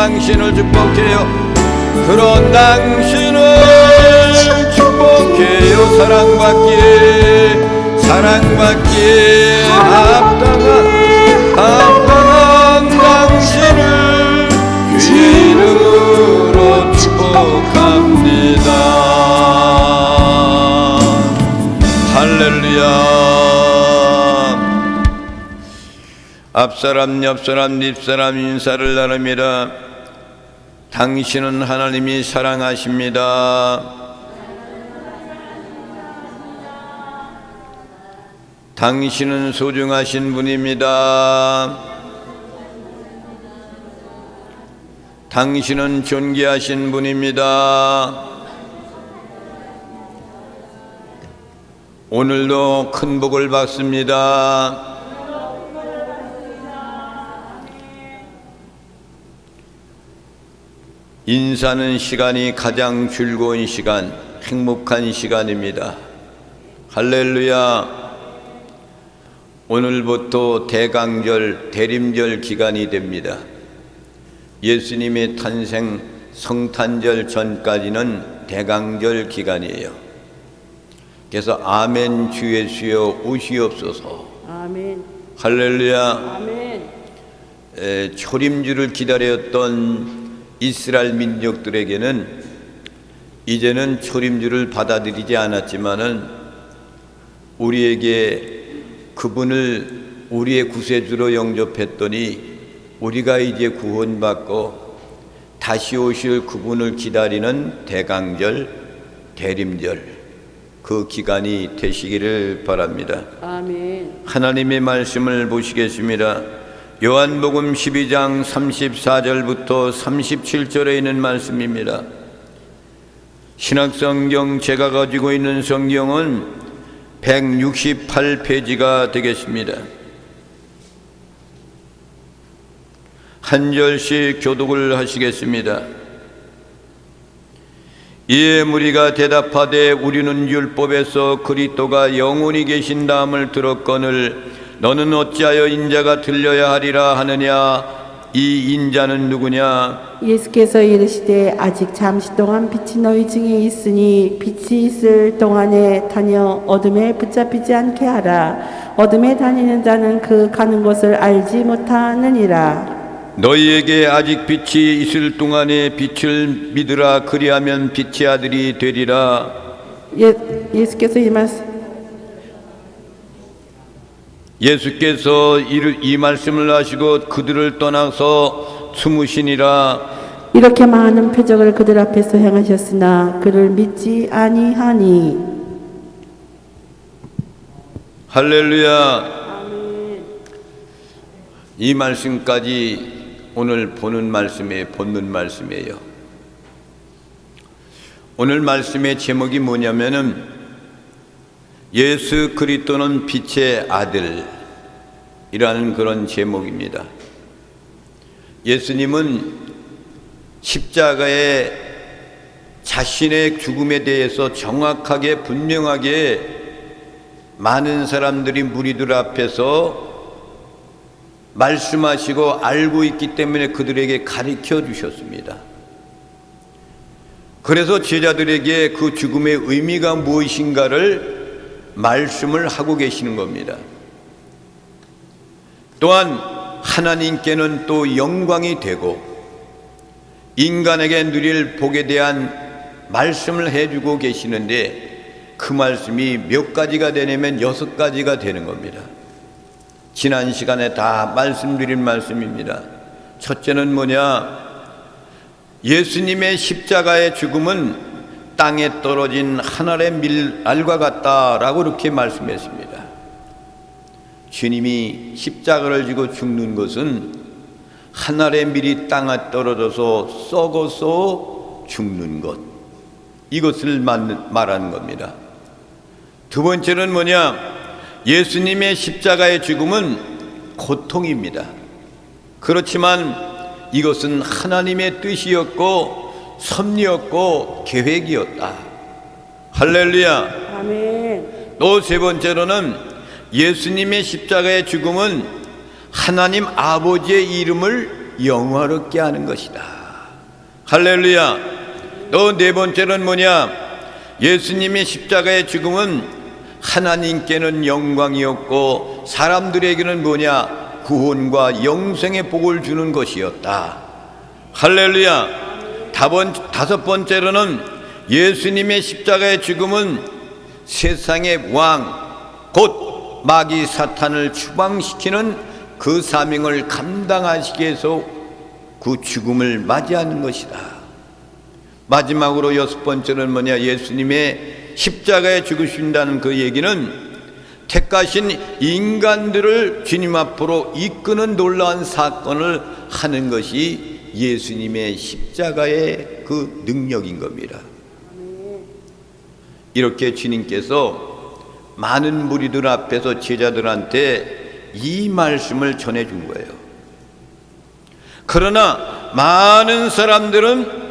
당신을 축복해요. 그런 당신을 축복해요. 사랑받기에 합당한 당신을 주의 이름으로 축복합니다. 할렐루야. 앞사람 옆사람 뒷사람 인사를 나눕니다. 당신은 하나님이 사랑하십니다. 당신은 소중하신 분입니다. 당신은 존귀하신 분입니다. 오늘도 큰 복을 받습니다. 인사하는 시간이 가장 즐거운 시간, 행복한 시간입니다. 할렐루야. 오늘부터 대강절, 대림절 기간이 됩니다. 예수님의 탄생 성탄절 전까지는 대강절 기간이에요. 그래서 아멘 주 예수여 오시옵소서. 아멘. 할렐루야. 아멘. 초림주를 기다렸던 이스라엘 민족들에게는 이제는 초림주를 받아들이지 않았지만은 우리에게 그분을 우리의 구세주로 영접했더니 우리가 이제 구원받고 다시 오실 그분을 기다리는 대강절, 대림절 그 기간이 되시기를 바랍니다. 아멘. 하나님의 말씀을 보시겠습니다. 요한복음 12장 34절부터 37절에 있는 말씀입니다. 신약성경 제가 가지고 있는 성경은 168페이지가 되겠습니다. 한 절씩 교독을 하시겠습니다. 이에 무리가 대답하되 우리는 율법에서 그리스도가 영원히 계신다함을 들었거늘 너는 어찌하여 인자가 들려야 하리라 하느냐. 이 인자는 누구냐. 예수께서 이르시되 아직 잠시 동안 빛이 너희 중에 있으니 빛이 있을 동안에 다녀 어둠에 붙잡히지 않게 하라. 어둠에 다니는 자는 그 가는 곳을 알지 못하느니라. 너희에게 아직 빛이 있을 동안에 빛을 믿으라. 그리하면 빛의 아들이 되리라. 예수께서 이 말씀을 하시고 그들을 떠나서 숨으시니라. 이렇게 많은 표적을 그들 앞에서 행하셨으나 그를 믿지 아니하니. 할렐루야. 아멘. 이 말씀까지 오늘 보는 말씀에 본문 말씀이에요. 오늘 말씀의 제목이 뭐냐면은 예수 그리스도는 빛의 아들이라는 그런 제목입니다. 예수님은 십자가에 자신의 죽음에 대해서 정확하게 분명하게 많은 사람들이 무리들 앞에서 말씀하시고 알고 있기 때문에 그들에게 가르쳐 주셨습니다. 그래서 제자들에게 그 죽음의 의미가 무엇인가를 말씀을 하고 계시는 겁니다. 또한 하나님께는 또 영광이 되고 인간에게 누릴 복에 대한 말씀을 해주고 계시는데 그 말씀이 몇 가지가 되냐면 6가지가 되는 겁니다. 지난 시간에 다 말씀드린 말씀입니다. 첫째는 뭐냐? 예수님의 십자가의 죽음은 땅에 떨어진 하늘의 밀알과 같다라고 이렇게 말씀했습니다. 주님이 십자가를 지고 죽는 것은 하늘의 밀이 땅에 떨어져서 썩어서 죽는 것, 이것을 말하는 겁니다. 두 번째는 뭐냐? 예수님의 십자가의 죽음은 고통입니다. 그렇지만 이것은 하나님의 뜻이었고 섭리였고 계획이었다. 할렐루야. 아멘. 또 세 번째로는 예수님의 십자가의 죽음은 하나님 아버지의 이름을 영화롭게 하는 것이다. 할렐루야. 또 네 번째는 뭐냐? 예수님의 십자가의 죽음은 하나님께는 영광이었고 사람들에게는 뭐냐? 구원과 영생의 복을 주는 것이었다. 할렐루야. 다섯 번째로는 예수님의 십자가의 죽음은 세상의 왕, 곧 마귀 사탄을 추방시키는 그 사명을 감당하시기 위해서 그 죽음을 맞이하는 것이다. 마지막으로 여섯 번째는 뭐냐? 예수님의 십자가에 죽으신다는 그 얘기는 택하신 인간들을 주님 앞으로 이끄는 놀라운 사건을 하는 것이 예수님의 십자가의 그 능력인 겁니다. 이렇게 주님께서 많은 무리들 앞에서 제자들한테 이 말씀을 전해준 거예요. 그러나 많은 사람들은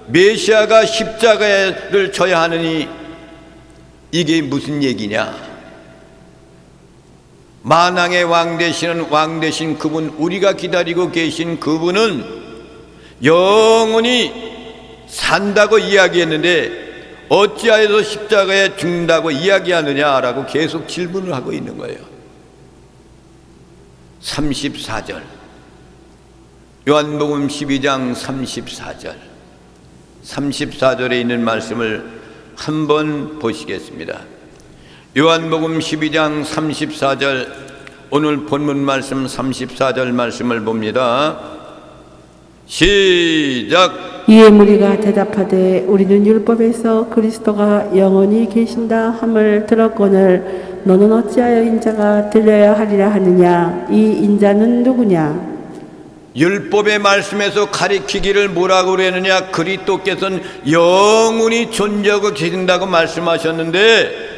메시아가 십자가를 져야 하느니 이게 무슨 얘기냐? 만왕의 왕 되신 그분, 우리가 기다리고 계신 그분은 영원히 산다고 이야기했는데 어찌하여서 십자가에 죽는다고 이야기하느냐라고 계속 질문을 하고 있는 거예요. 34절, 요한복음 12장 34절에 있는 말씀을 한번 보시겠습니다. 요한복음 12장 34절, 오늘 본문 말씀 34절 말씀을 봅니다. 시작. 이에 무리가 대답하되 우리는 율법에서 그리스도가 영원히 계신다 함을 들었거늘 너는 어찌하여 인자가 들려야 하리라 하느냐? 이 인자는 누구냐? 율법의 말씀에서 가리키기를 뭐라고 그랬느냐? 그리스도께서는 영원히 존재하고 계신다고 말씀하셨는데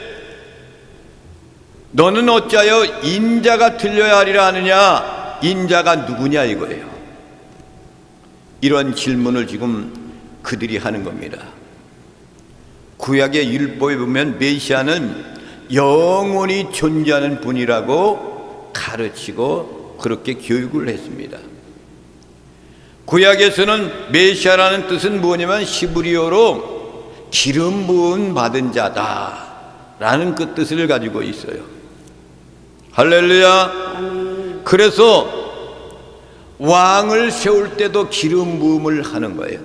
너는 어찌하여 인자가 들려야 하리라 하느냐? 인자가 누구냐 이거예요. 이런 질문을 지금 그들이 하는 겁니다. 구약의 율법에 보면 메시아는 영원히 존재하는 분이라고 가르치고 그렇게 교육을 했습니다. 구약에서는 메시아라는 뜻은 뭐냐면 히브리어로 기름 부음 받은 자다라는 그 뜻을 가지고 있어요. 할렐루야. 그래서 왕을 세울 때도 기름 부음을 하는 거예요.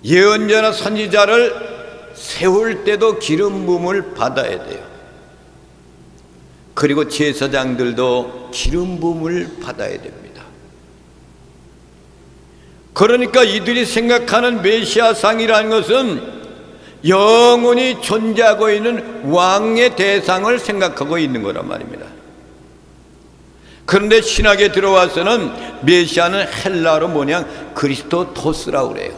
예언자나 선지자를 세울 때도 기름 부음을 받아야 돼요. 그리고 제사장들도 기름 부음을 받아야 됩니다. 그러니까 이들이 생각하는 메시아상이라는 것은 영원히 존재하고 있는 왕의 대상을 생각하고 있는 거란 말입니다. 그런데 신학에 들어와서는 메시아는 헬라어로 뭐냐? 그리스도토스라고 그래요.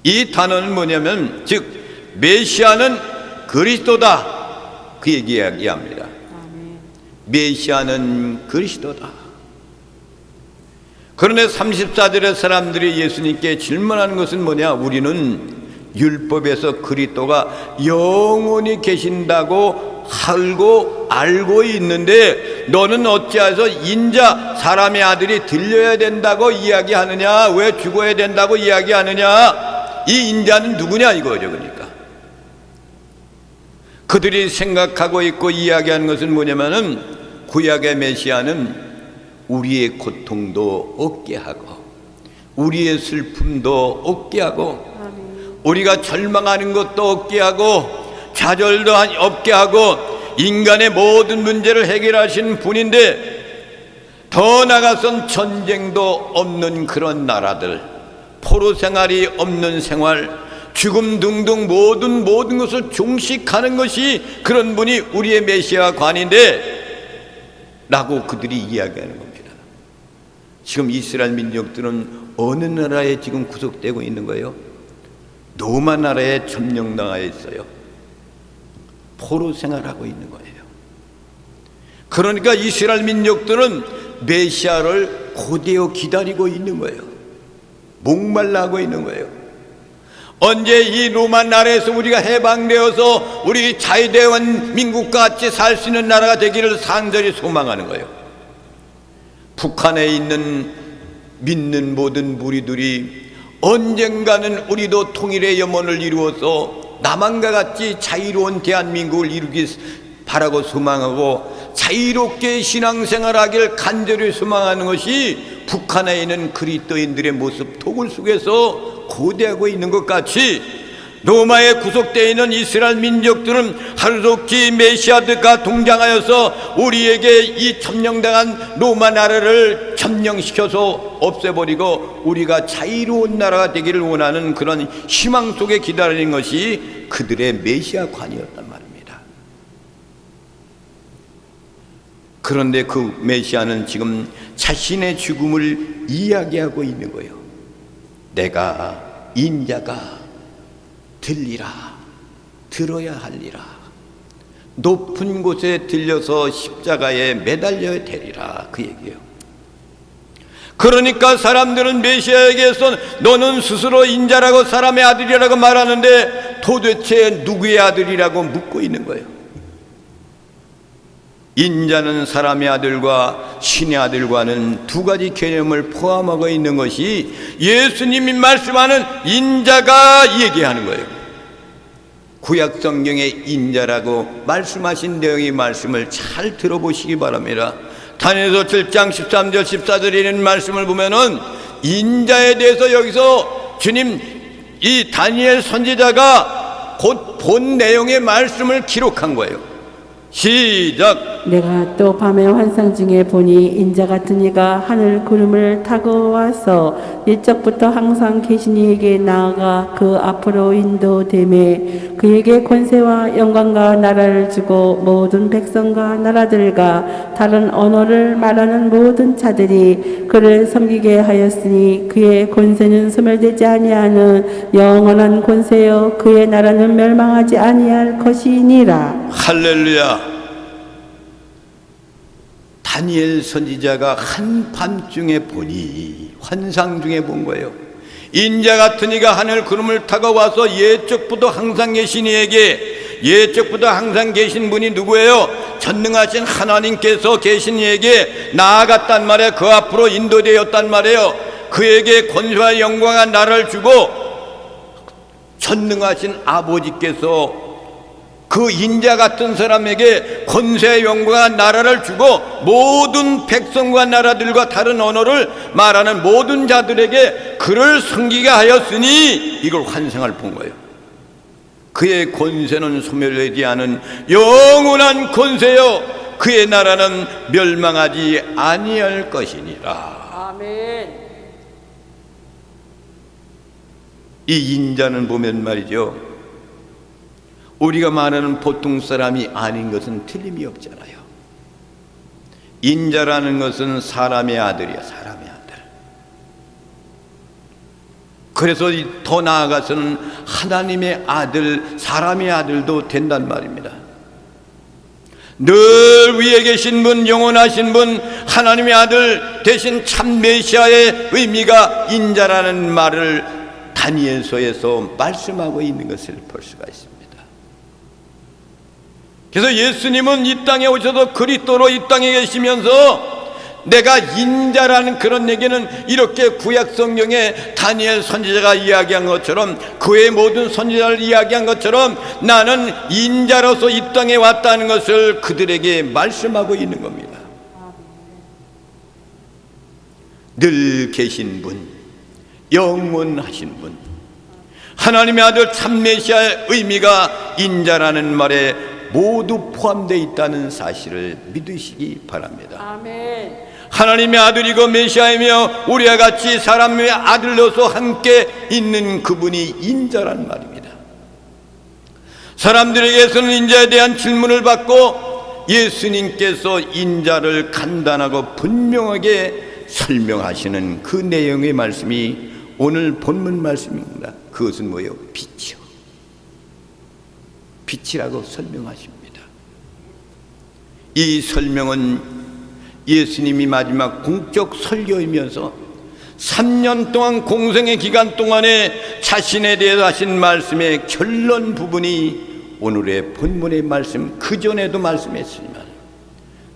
이 단어는 뭐냐면 즉 메시아는 그리스도다 그 얘기 이야기합니다. 메시아는 그리스도다. 그런데 34절의 사람들이 예수님께 질문하는 것은 뭐냐? 우리는 율법에서 그리스도가 영원히 계신다고 알고 있는데 너는 어찌해서 인자 사람의 아들이 들려야 된다고 이야기하느냐? 왜 죽어야 된다고 이야기하느냐? 이 인자는 누구냐 이거죠. 그러니까 그들이 생각하고 있고 이야기하는 것은 뭐냐면은 구약의 메시아는 우리의 고통도 얻게 하고 우리의 슬픔도 얻게 하고 우리가 절망하는 것도 얻게 하고 좌절도 없게 하고 인간의 모든 문제를 해결하신 분인데 더 나아가선 전쟁도 없는 그런 나라들, 포로 생활이 없는 생활, 죽음 등등 모든 것을 종식하는 것이 그런 분이 우리의 메시아 관인데 라고 그들이 이야기하는 겁니다. 지금 이스라엘 민족들은 어느 나라에 지금 구속되고 있는 거예요? 로마 나라에 점령당하여 있어요. 포로 생활하고 있는 거예요. 그러니까 이스라엘 민족들은 메시아를 고대어 기다리고 있는 거예요. 목말라하고 있는 거예요. 언제 이 로마 나라에서 우리가 해방되어서 우리 자유대원 민국과 같이 살 수 있는 나라가 되기를 간절히 소망하는 거예요. 북한에 있는 믿는 모든 무리들이 언젠가는 우리도 통일의 염원을 이루어서 남한과 같이 자유로운 대한민국을 이루기 바라고 소망하고 자유롭게 신앙생활하길 간절히 소망하는 것이 북한에 있는 그리스도인들의 모습 도굴 속에서 고대하고 있는 것 같이 로마에 구속되어 있는 이스라엘 민족들은 하루속히 메시아드가 동장하여서 우리에게 이 점령당한 로마 나라를 점령시켜서 없애버리고 우리가 자유로운 나라가 되기를 원하는 그런 희망 속에 기다리는 것이 그들의 메시아관이었단 말입니다. 그런데 그 메시아는 지금 자신의 죽음을 이야기하고 있는 거예요. 내가 인자가 들리라, 들어야 할리라. 높은 곳에 들려서 십자가에 매달려야 되리라. 그 얘기예요. 그러니까 사람들은 메시아에게서 너는 스스로 인자라고 사람의 아들이라고 말하는데 도대체 누구의 아들이라고 묻고 있는 거예요. 인자는 사람의 아들과 신의 아들과는 두 가지 개념을 포함하고 있는 것이 예수님이 말씀하는 인자가 얘기하는 거예요. 구약 성경에 인자라고 말씀하신 내용의 말씀을 잘 들어보시기 바랍니다. 다니엘서 7장 13절 14절에 있는 말씀을 보면은 인자에 대해서 여기서 주님 이 다니엘 선지자가 곧 본 내용의 말씀을 기록한 거예요. 시작. 내가 또 밤에 환상 중에 보니 인자 같은 이가 하늘 구름을 타고 와서 일적부터 항상 계신 이에게 나아가 그 앞으로 인도되매 그에게 권세와 영광과 나라를 주고 모든 백성과 나라들과 다른 언어를 말하는 모든 자들이 그를 섬기게 하였으니 그의 권세는 소멸되지 아니하는 영원한 권세요 그의 나라는 멸망하지 아니할 것이니라. 할렐루야. 다니엘 선지자가 한밤중에 보니 환상 중에 본 거예요. 인자 같은 이가 하늘 구름을 타고 와서 예적부터 항상 계신 이에게 예적부터 항상 계신 분이 누구예요? 전능하신 하나님께서 계신 이에게 나아갔단 말이에요. 그 앞으로 인도되었단 말이에요. 그에게 권세와 영광과 나라를 주고 전능하신 아버지께서 그 인자 같은 사람에게 권세의 영광과 나라를 주고 모든 백성과 나라들과 다른 언어를 말하는 모든 자들에게 그를 섬기게 하였으니 이걸 환상을 본 거예요. 그의 권세는 소멸되지 않은 영원한 권세요 그의 나라는 멸망하지 아니할 것이니라. 아멘. 이 인자는 보면 말이죠, 우리가 말하는 보통 사람이 아닌 것은 틀림이 없잖아요. 인자라는 것은 사람의 아들이야, 사람의 아들. 그래서 더 나아가서는 하나님의 아들, 사람의 아들도 된단 말입니다. 늘 위에 계신 분, 영원하신 분, 하나님의 아들 대신 참 메시아의 의미가 인자라는 말을 다니엘서에서 말씀하고 있는 것을 볼 수가 있습니다. 그래서 예수님은 이 땅에 오셔서 그리스도로 이 땅에 계시면서 내가 인자라는 그런 얘기는 이렇게 구약 성경에 다니엘 선지자가 이야기한 것처럼 그의 모든 선지자를 이야기한 것처럼 나는 인자로서 이 땅에 왔다는 것을 그들에게 말씀하고 있는 겁니다. 늘 계신 분, 영원하신 분, 하나님의 아들 참 메시아의 의미가 인자라는 말에 모두 포함되어 있다는 사실을 믿으시기 바랍니다. 아멘. 하나님의 아들이고 메시아이며 우리와 같이 사람의 아들로서 함께 있는 그분이 인자란 말입니다. 사람들에게서는 인자에 대한 질문을 받고 예수님께서 인자를 간단하고 분명하게 설명하시는 그 내용의 말씀이 오늘 본문 말씀입니다. 그것은 뭐예요? 빛이요. 빛이라고 설명하십니다. 이 설명은 예수님이 마지막 공적 설교이면서 3년 동안 공생의 기간 동안에 자신에 대해서 하신 말씀의 결론 부분이 오늘의 본문의 말씀 그 전에도 말씀했지만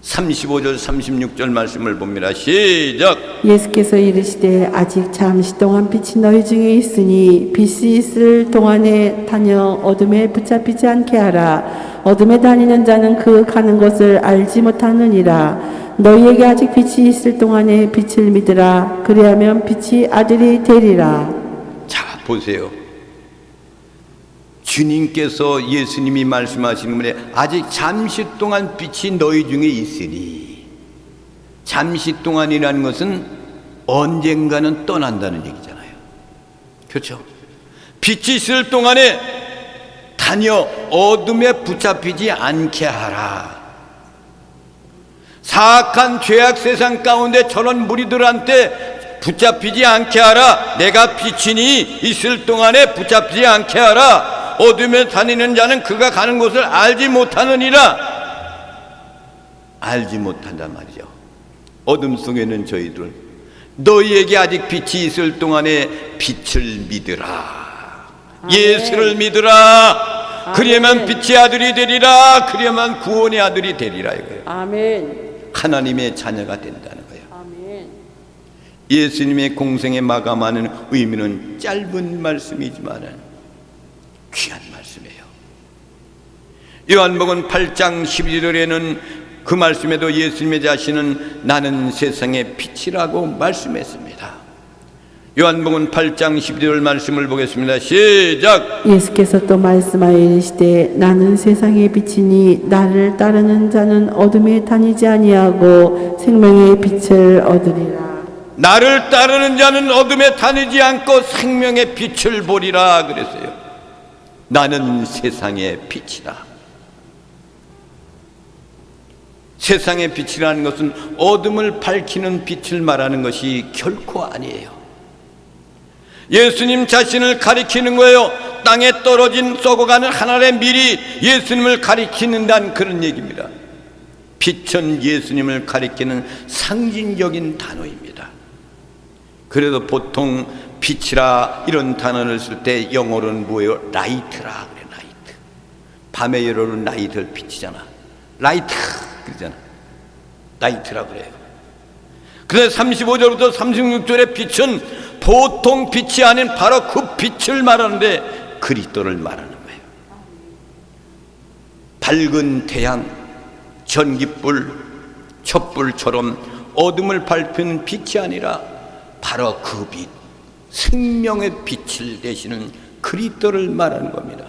35절 36절 말씀을 봅니다. 시작. 예수께서 이르시되 아직 잠시 동안 빛이 너희 중에 있으니 빛이 있을 동안에 다녀 어둠에 붙잡히지 않게 하라. 어둠에 다니는 자는 그 가는 곳을 알지 못하느니라. 너희에게 아직 빛이 있을 동안에 빛을 믿으라. 그리하면 빛이 아들이 되리라. 자, 보세요. 주님께서 예수님이 말씀하시는 분에 아직 잠시 동안 빛이 너희 중에 있으니, 잠시 동안이라는 것은 언젠가는 떠난다는 얘기잖아요. 그렇죠? 빛이 있을 동안에 다녀 어둠에 붙잡히지 않게 하라. 사악한 죄악 세상 가운데 저런 무리들한테 붙잡히지 않게 하라. 내가 빛이니 있을 동안에 붙잡히지 않게 하라. 어둠에 다니는 자는 그가 가는 곳을 알지 못하느니라. 알지 못한단 말이죠. 어둠 속에는 저희들, 너희에게 아직 빛이 있을 동안에 빛을 믿으라. 예수를 믿으라. 그리하면 빛의 아들이 되리라. 그리하면 구원의 아들이 되리라 이거예요. 아멘. 하나님의 자녀가 된다는 거예요. 아멘. 예수님의 공생에 마감하는 의미는 짧은 말씀이지만 귀한 말씀이에요. 요한복음 8장 11절에는 그 말씀에도 예수님의 자신은 나는 세상의 빛이라고 말씀했습니다. 요한복음 8장 12절 말씀을 보겠습니다. 시작. 예수께서 또 말씀하여 이르시되 나는 세상의 빛이니 나를 따르는 자는 어둠에 다니지 아니하고 생명의 빛을 얻으리라. 나를 따르는 자는 어둠에 다니지 않고 생명의 빛을 보리라 그랬어요. 나는 세상의 빛이다. 세상의 빛이라는 것은 어둠을 밝히는 빛을 말하는 것이 결코 아니에요. 예수님 자신을 가리키는 거예요. 땅에 떨어진 썩어가는 하늘의 밀이 예수님을 가리키는다는 그런 얘기입니다. 빛은 예수님을 가리키는 상징적인 단어입니다. 그래도 보통 빛이라 이런 단어를 쓸 때 영어로는 뭐예요? 라이트라 그래. 라이트. 밤에 여러분 라이트를 비치잖아. 라이트 그러잖아. 라이트라 그래요. 그래서 35절부터 36절의 빛은 보통 빛이 아닌 바로 그 빛을 말하는데 그리스도를 말하는 거예요. 밝은 태양, 전기불, 촛불처럼 어둠을 밝히는 빛이 아니라 바로 그 빛, 생명의 빛을 내시는 그리스도를 말하는 겁니다.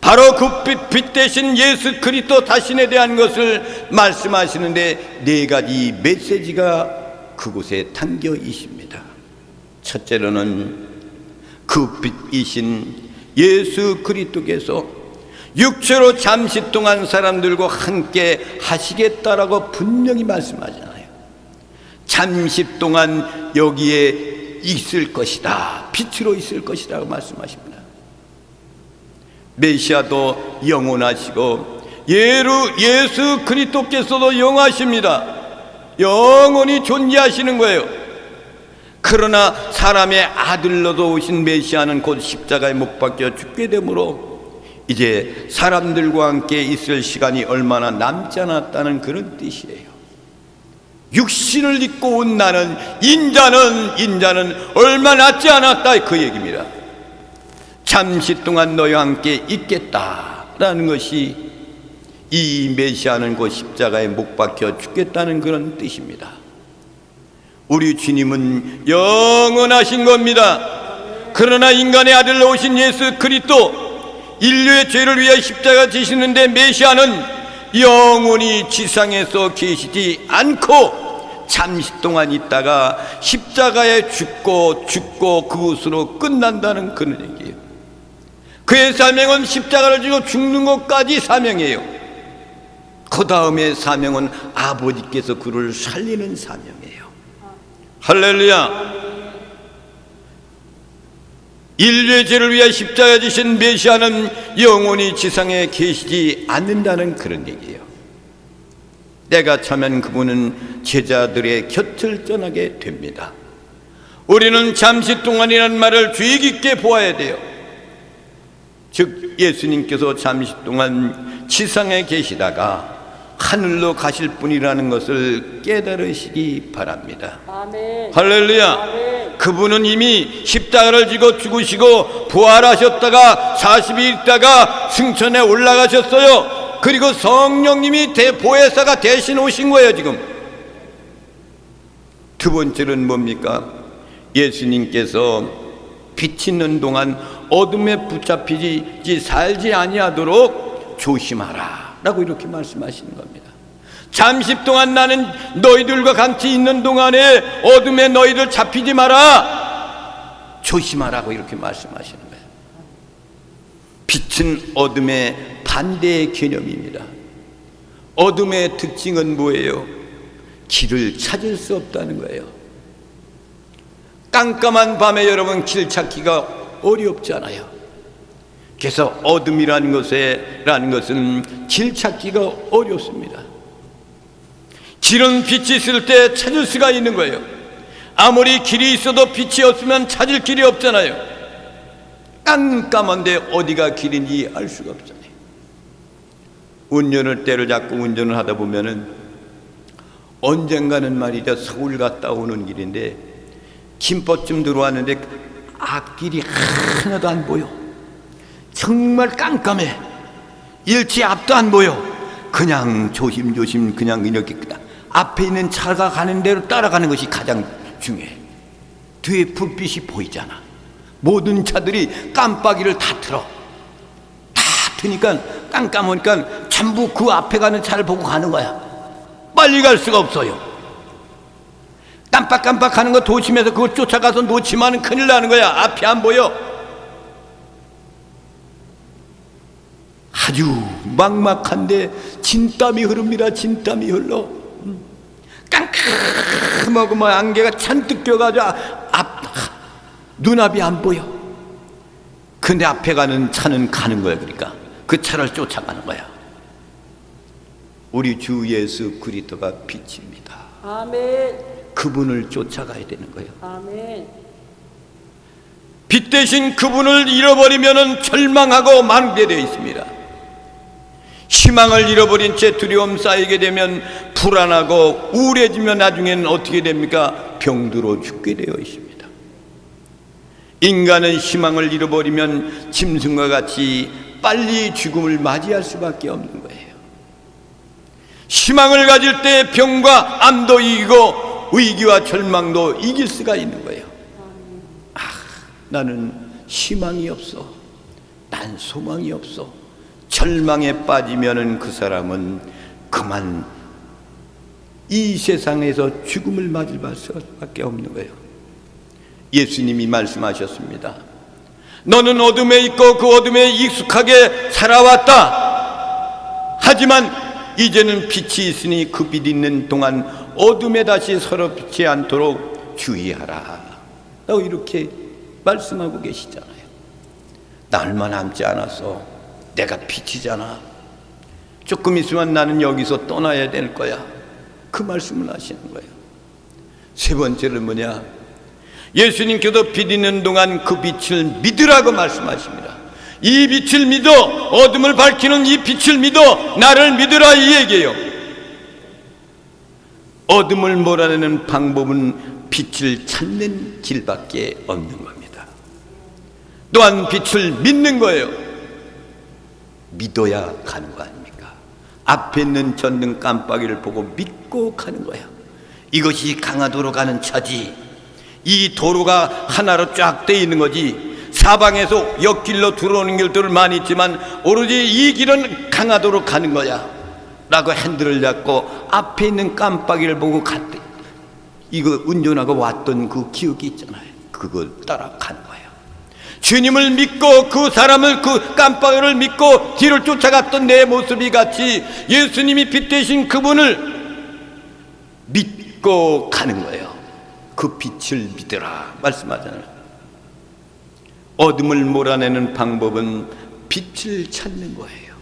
바로 그 빛 대신 예수 그리스도 자신에 대한 것을 말씀하시는데 네 가지 메시지가 그곳에 담겨 있습니다. 첫째로는 그 빛이신 예수 그리스도께서 육체로 잠시 동안 사람들과 함께 하시겠다라고 분명히 말씀하잖아요. 잠시 동안 여기에 있을 것이다. 빛으로 있을 것이라고 말씀하십니다. 메시아도 영원하시고 예수 그리스도께서도 영원하십니다. 영원히 존재하시는 거예요. 그러나 사람의 아들로도 오신 메시아는 곧 십자가에 못 박혀 죽게 되므로 이제 사람들과 함께 있을 시간이 얼마나 남지 않았다는 그런 뜻이에요. 육신을 입고 온 나는 인자는 얼마 남지 않았다 그 얘기입니다. 잠시 동안 너희와 함께 있겠다라는 것이 이 메시아는 곧 십자가에 못 박혀 죽겠다는 그런 뜻입니다. 우리 주님은 영원하신 겁니다. 그러나 인간의 아들로 오신 예수 그리스도 인류의 죄를 위해 십자가 지시는데 메시아는 영원히 지상에서 계시지 않고 잠시 동안 있다가 십자가에 죽고 그것으로 끝난다는 그런 얘기예요. 그의 사명은 십자가를 지고 죽는 것까지 사명이에요. 그 다음에 사명은 아버지께서 그를 살리는 사명이에요. 할렐루야. 인류의 죄를 위해 십자가에 지신 메시아는 영원히 지상에 계시지 않는다는 그런 얘기예요. 때가 차면 그분은 제자들의 곁을 떠나게 됩니다. 우리는 잠시 동안이라는 말을 주의 깊게 보아야 돼요. 즉 예수님께서 잠시 동안 지상에 계시다가 하늘로 가실 분이라는 것을 깨달으시기 바랍니다. 아멘. 할렐루야. 아멘. 그분은 이미 십자가를 지고 죽으시고 부활하셨다가 40일 있다가 승천에 올라가셨어요. 그리고 성령님이 보혜사가 대신 오신 거예요. 지금 두 번째는 뭡니까? 예수님께서 빛 있는 동안 어둠에 붙잡히지 살지 아니하도록 조심하라 라고 이렇게 말씀하시는 겁니다. 잠시 동안 나는 너희들과 같이 있는 동안에 어둠에 너희들 잡히지 마라, 조심하라고 이렇게 말씀하시는 거예요. 빛은 어둠의 반대의 개념입니다. 어둠의 특징은 뭐예요? 길을 찾을 수 없다는 거예요. 깜깜한 밤에 여러분 길 찾기가 어렵잖아요. 그래서 어둠이라는 것은 길 찾기가 어렵습니다. 길은 빛이 있을 때 찾을 수가 있는 거예요. 아무리 길이 있어도 빛이 없으면 찾을 길이 없잖아요. 깜깜한데 어디가 길인지 알 수가 없잖아요. 때를 잡고 운전을 하다 보면은 언젠가는 말이죠, 서울 갔다 오는 길인데 김포쯤 들어왔는데 앞길이 하나도 안 보여. 정말 깜깜해. 일치 앞도 안 보여. 그냥 조심조심 그냥 이렇게 앞에 있는 차가 가는 대로 따라가는 것이 가장 중요해. 뒤에 불빛이 보이잖아. 모든 차들이 깜빡이를 다 틀어. 다 트니까 깜깜하니까 전부 그 앞에 가는 차를 보고 가는 거야. 빨리 갈 수가 없어요. 깜빡깜빡하는 거 도심에서 그걸 쫓아가서 놓치면 큰일 나는 거야. 앞이 안 보여. 아주 막막한데 진땀이 흐릅니다. 진땀이 흘러. 깜깜하고 뭐 안개가 잔뜩 껴가지고 눈앞이 안 보여. 근데 앞에 가는 차는 가는 거야. 그러니까 그 차를 쫓아가는 거야. 우리 주 예수 그리스도가 빛입니다. 아멘. 그분을 쫓아가야 되는 거예요. 아멘. 빛 대신 그분을 잃어버리면 절망하고 망대되어 있습니다. 희망을 잃어버린 채 두려움 쌓이게 되면 불안하고 우울해지면 나중에는 어떻게 됩니까? 병들어 죽게 되어 있습니다. 인간은 희망을 잃어버리면 짐승과 같이 빨리 죽음을 맞이할 수밖에 없는 거예요. 희망을 가질 때 병과 암도 이기고 위기와 절망도 이길 수가 있는 거예요. 나는 희망이 없어. 난 소망이 없어. 절망에 빠지면은 그 사람은 그만 이 세상에서 죽음을 맞을 수밖에 없는 거예요. 예수님이 말씀하셨습니다. 너는 어둠에 있고 그 어둠에 익숙하게 살아왔다. 하지만 이제는 빛이 있으니 그 빛 있는 동안 어둠에 다시 서럽지 않도록 주의하라 라고 이렇게 말씀하고 계시잖아요. 나 얼마 남지 않았어. 내가 빛이잖아. 조금 있으면 나는 여기서 떠나야 될 거야. 그 말씀을 하시는 거예요. 세 번째는 뭐냐? 예수님께서 빛 있는 동안 그 빛을 믿으라고 말씀하십니다. 이 빛을 믿어. 어둠을 밝히는 이 빛을 믿어. 나를 믿으라 이 얘기예요. 어둠을 몰아내는 방법은 빛을 찾는 길밖에 없는 겁니다. 또한 빛을 믿는 거예요. 믿어야 가는 거 아닙니까? 앞에 있는 전등 깜빡이를 보고 믿고 가는 거예요. 이것이 강화도로 가는 차지. 이 도로가 하나로 쫙 돼 있는 거지. 사방에서 옆길로 들어오는 길들을 많이 있지만 오로지 이 길은 강화도로 가는 거야 라고 핸들을 잡고 앞에 있는 깜빡이를 보고 갔대. 이거 운전하고 왔던 그 기억이 있잖아요. 그걸 따라가는 거예요. 주님을 믿고 그 사람을 그 깜빡이를 믿고 뒤를 쫓아갔던 내 모습이 같이 예수님이 빛 대신 그분을 믿고 가는 거예요. 그 빛을 믿으라 말씀하잖아요. 어둠을 몰아내는 방법은 빛을 찾는 거예요.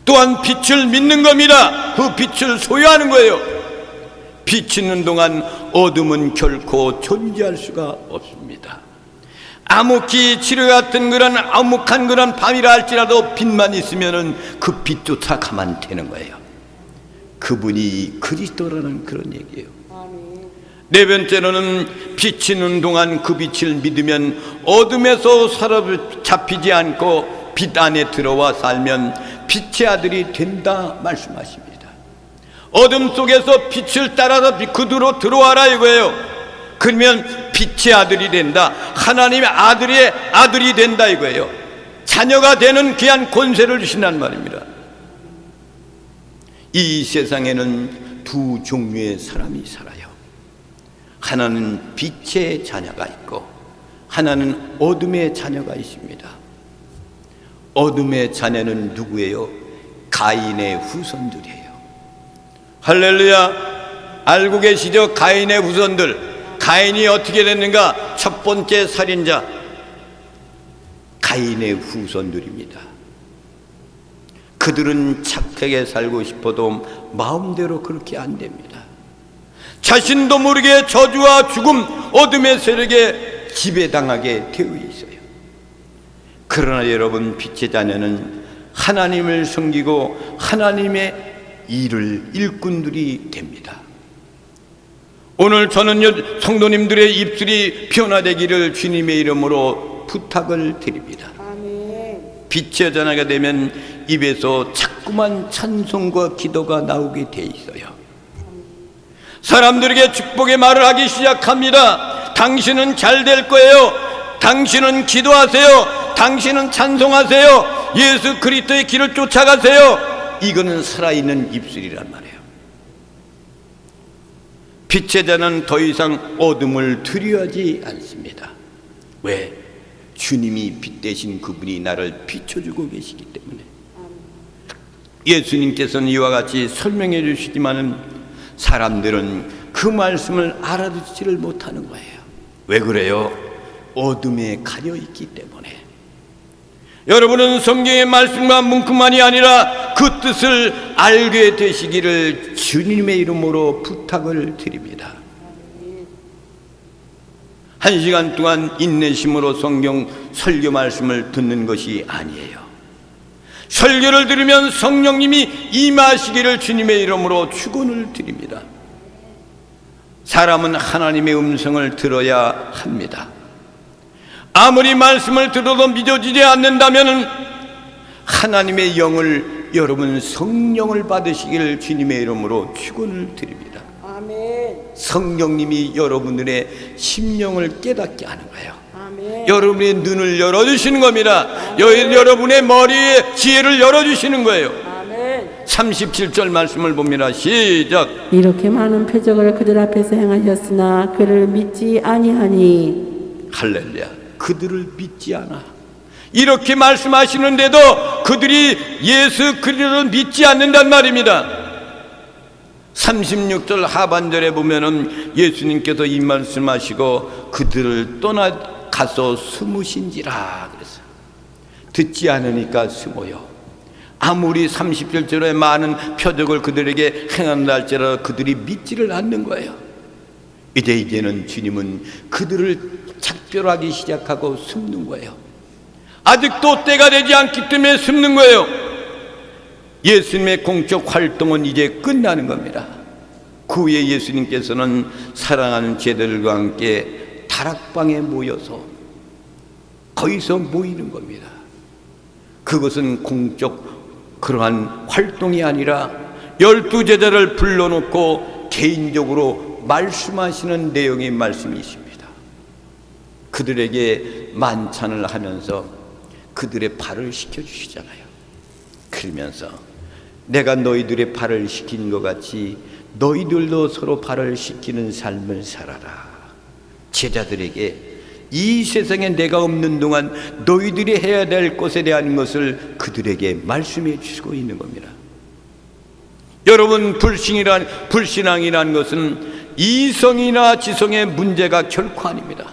또한 빛을 믿는 겁니다. 그 빛을 소유하는 거예요. 빛 있는 동안 어둠은 결코 존재할 수가 없습니다. 암흑기 치료 같은 그런 암흑한 그런 밤이라 할지라도 빛만 있으면은 그 빛조차 가만 되는 거예요. 그분이 그리스도라는 그런 얘기예요. 네 번째로는 비치는 동안 그 빛을 믿으면 어둠에서 사로잡히지 않고 빛 안에 들어와 살면 빛의 아들이 된다 말씀하십니다. 어둠 속에서 빛을 따라서 그대로 들어와라 이거예요. 그러면 빛의 아들이 된다. 하나님의 아들이 된다 이거예요. 자녀가 되는 귀한 권세를 주신다는 말입니다. 이 세상에는 두 종류의 사람이 살아요. 하나는 빛의 자녀가 있고 하나는 어둠의 자녀가 있습니다. 어둠의 자녀는 누구예요? 가인의 후손들이에요. 할렐루야. 알고 계시죠? 가인의 후손들. 가인이 어떻게 됐는가? 첫 번째 살인자 가인의 후손들입니다. 그들은 착하게 살고 싶어도 마음대로 그렇게 안 됩니다. 자신도 모르게 저주와 죽음, 어둠의 세력에 지배당하게 되어 있어요. 그러나 여러분, 빛의 자녀는 하나님을 섬기고 하나님의 일을 일꾼들이 됩니다. 오늘 저는 성도님들의 입술이 변화되기를 주님의 이름으로 부탁을 드립니다. 빛의 자녀가 되면 입에서 자꾸만 찬송과 기도가 나오게 돼 있어요. 사람들에게 축복의 말을 하기 시작합니다. 당신은 잘 될 거예요. 당신은 기도하세요. 당신은 찬송하세요. 예수 그리스도의 길을 쫓아가세요. 이거는 살아있는 입술이란 말이에요. 빛의 자는 더 이상 어둠을 두려워하지 않습니다. 왜? 주님이 빛 대신 그분이 나를 비춰주고 계시기 때문에. 예수님께서는 이와 같이 설명해 주시지만은 사람들은 그 말씀을 알아듣지를 못하는 거예요. 왜 그래요? 어둠에 가려 있기 때문에. 여러분은 성경의 말씀과 문구만이 아니라 그 뜻을 알게 되시기를 주님의 이름으로 부탁을 드립니다. 1시간 동안 인내심으로 성경 설교 말씀을 듣는 것이 아니에요. 설교를 들으면 성령님이 임하시기를 주님의 이름으로 축원을 드립니다. 사람은 하나님의 음성을 들어야 합니다. 아무리 말씀을 들어도 믿어지지 않는다면 하나님의 영을, 여러분 성령을 받으시기를 주님의 이름으로 축원을 드립니다. 아멘. 성령님이 여러분들의 심령을 깨닫게 하는 거예요. 아멘. 여러분의 눈을 열어주시는 겁니다. 여러분의 머리에 지혜를 열어주시는 거예요. 아멘. 37절 말씀을 봅니다. 시작. 이렇게 많은 표적을 그들 앞에서 행하셨으나 그를 믿지 아니하니. 할렐루야. 그들을 믿지 않아. 이렇게 말씀하시는데도 그들이 예수 그리스도를 믿지 않는단 말입니다. 36절 하반절에 보면은 예수님께서 이 말씀하시고 그들을 떠나가서 숨으신지라 그랬어요. 듣지 않으니까 숨어요. 아무리 37절에 많은 표적을 그들에게 행한다 할지라도 그들이 믿지를 않는 거예요. 이제는 주님은 그들을 작별하기 시작하고 숨는 거예요. 아직도 때가 되지 않기 때문에 숨는 거예요. 예수님의 공적 활동은 이제 끝나는 겁니다. 그 후에 예수님께서는 사랑하는 제자들과 함께 다락방에 모여서 거기서 모이는 겁니다. 그것은 공적 그러한 활동이 아니라 12제자를 불러놓고 개인적으로 말씀하시는 내용의 말씀이 있습니다. 그들에게 만찬을 하면서 그들의 발을 씻겨주시잖아요. 그러면서 내가 너희들의 발을 씻긴 것 같이 너희들도 서로 발을 씻기는 삶을 살아라. 제자들에게 이 세상에 내가 없는 동안 너희들이 해야 될 것에 대한 것을 그들에게 말씀해 주시고 있는 겁니다. 여러분, 불신앙이란 것은 이성이나 지성의 문제가 결코 아닙니다.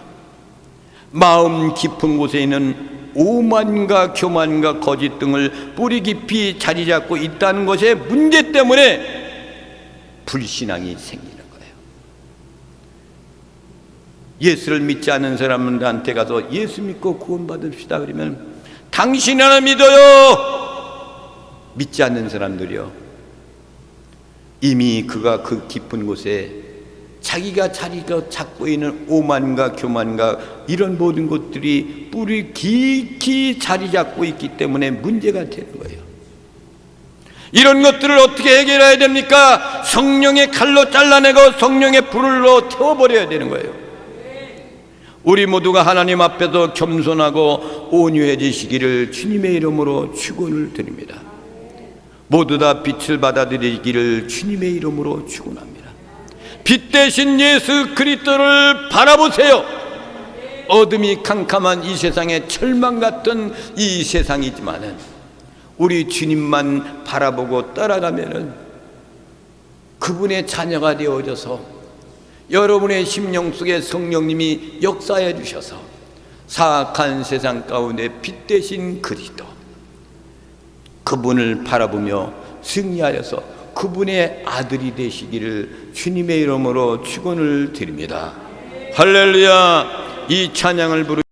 마음 깊은 곳에 있는 오만과 교만과 거짓 등을 뿌리 깊이 자리 잡고 있다는 것의 문제 때문에 불신앙이 생기는 거예요. 예수를 믿지 않는 사람들한테 가서 예수 믿고 구원받읍시다 그러면 당신이 하나 믿어요. 믿지 않는 사람들이요, 이미 그가 그 깊은 곳에 자기가 찾고 있는 오만과 교만과 이런 모든 것들이 뿌리 깊이 자리 잡고 있기 때문에 문제가 되는 거예요. 이런 것들을 어떻게 해결해야 됩니까? 성령의 칼로 잘라내고 성령의 불로 태워버려야 되는 거예요. 우리 모두가 하나님 앞에서 겸손하고 온유해지시기를 주님의 이름으로 축원을 드립니다. 모두 다 빛을 받아들이기를 주님의 이름으로 축원합니다. 빛 대신 예수 그리스도를 바라보세요. 어둠이 캄캄한 이 세상에 철망 같은 이 세상이지만은 우리 주님만 바라보고 따라가면은 그분의 자녀가 되어져서 여러분의 심령 속에 성령님이 역사해 주셔서 사악한 세상 가운데 빛 대신 그리스도 그분을 바라보며 승리하여서 그분의 아들이 되시기를 주님의 이름으로 축원을 드립니다. 할렐루야. 이 찬양을 부르